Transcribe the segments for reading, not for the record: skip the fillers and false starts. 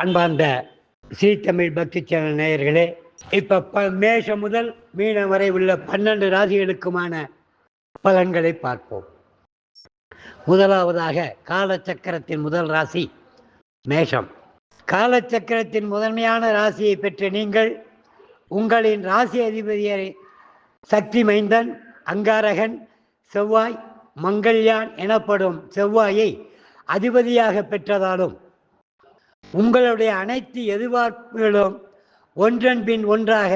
அன்பார்ந்த ஸ்ரீ தமிழ் பக்தி சேனல் நேயர்களே, இப்போ மேஷம் முதல் மீனம் வரை உள்ள 12 ராசிகளுக்குமான பலன்களை பார்ப்போம். முதலாவதாக காலச்சக்கரத்தின் முதல் ராசி மேஷம். காலச்சக்கரத்தின் முதன்மையான ராசியை பெற்ற நீங்கள் உங்களின் ராசி அதிபதியை சக்தி மைந்தன், அங்காரகன், செவ்வாய், மங்கள்யான் எனப்படும் செவ்வாயை அதிபதியாக பெற்றதாலும் உங்களுடைய அனைத்து எதிர்பார்ப்புகளும் ஒன்றன் பின் ஒன்றாக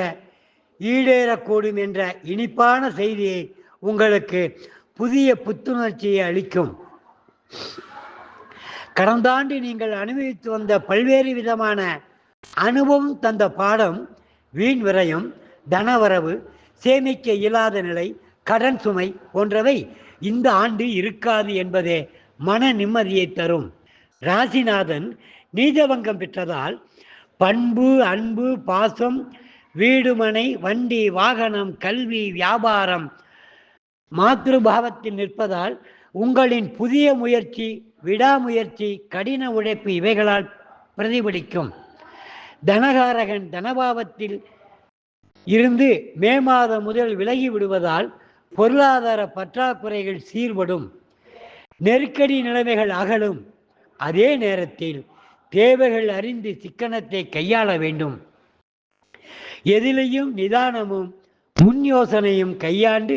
ஈடேறக்கூடும் என்ற இனிப்பான செய்தியை உங்களுக்கு புதிய புத்துணர்ச்சியை அளிக்கும். கடந்த ஆண்டு நீங்கள் அனுபவித்து வந்த பல்வேறு விதமான அனுபவம் தந்த பாடம், வீண் விரயம், தனவரவு, சேமிக்க இயலாத நிலை, கடன் சுமை போன்றவை இந்த ஆண்டு இருக்காது என்பதே மன நிம்மதியை தரும். ராசிநாதன் நீச்சபங்கம் பெற்றதால் பண்பு, அன்பு, பாசம், வீடுமனை, வண்டி, வாகனம், கல்வி, வியாபாரம் மாத்ருபாவத்தில் நிற்பதால் உங்களின் புதிய முயற்சி, விடாமுயற்சி, கடின உழைப்பு இவைகளால் பிரதிபலிக்கும். தனகாரகன் தனபாவத்தில் இருந்து மே மாதம் முதல் விலகி விடுவதால் பொருளாதார பற்றாக்குறைகள் சீர்படும், நெருக்கடி நிலைமைகள் அகலும். அதே நேரத்தில் தேவைகள் அறிந்து சிக்கனத்தை கையாள வேண்டும். எதிலையும் நிதானமும் முன் யோசனையும் கையாண்டு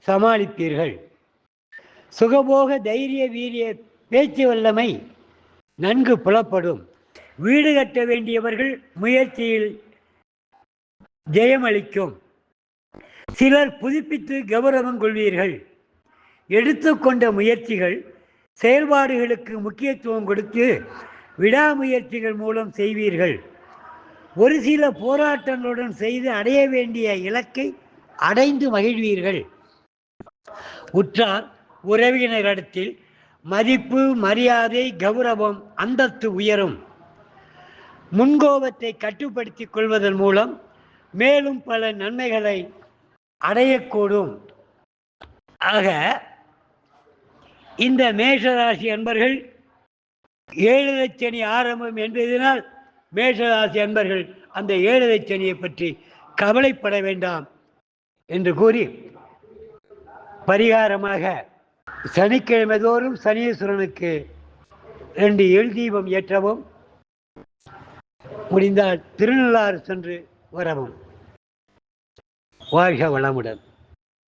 சமாளிப்பீர்கள். சுகபோக தைரிய வீரிய பேச்சு வல்லமை நன்கு புலப்படும். வீடு கட்ட வேண்டியவர்கள் முயற்சியில் ஜெயமளிக்கும். சிலர் புதுப்பித்து கௌரவம் கொள்வீர்கள். எடுத்துக்கொண்ட முயற்சிகள் செயல்பாடுகளுக்கு முக்கியத்துவம் கொடுத்து விடாமுயற்சிகள் மூலம் செய்வீர்கள். ஒரு சில போராட்டங்களுடன் செய்து அடைய வேண்டிய இலக்கை அடைந்து மகிழ்வீர்கள். உற்றார் உறவினரிடத்தில் மதிப்பு, மரியாதை, கௌரவம், அந்தஸ்து உயரும். முன்கோபத்தை கட்டுப்படுத்திக் கொள்வதன் மூலம் மேலும் பல நன்மைகளை அடையக்கூடும். ஆக இந்த மேஷராசி அன்பர்கள் 7 சனி ஆரம்பம் என்பதனால் மேஷராசி அன்பர்கள் அந்த 7 சனியை பற்றி கவலைப்பட வேண்டாம் என்று கூறி, பரிகாரமாக சனிக்கிழமை தோறும் சனீஸ்வரனுக்கு 2 எள் தீபம் ஏற்றவும், முடிந்தால் திருநள்ளாறு சென்று வரவும். வாழ்க வளமுடன்.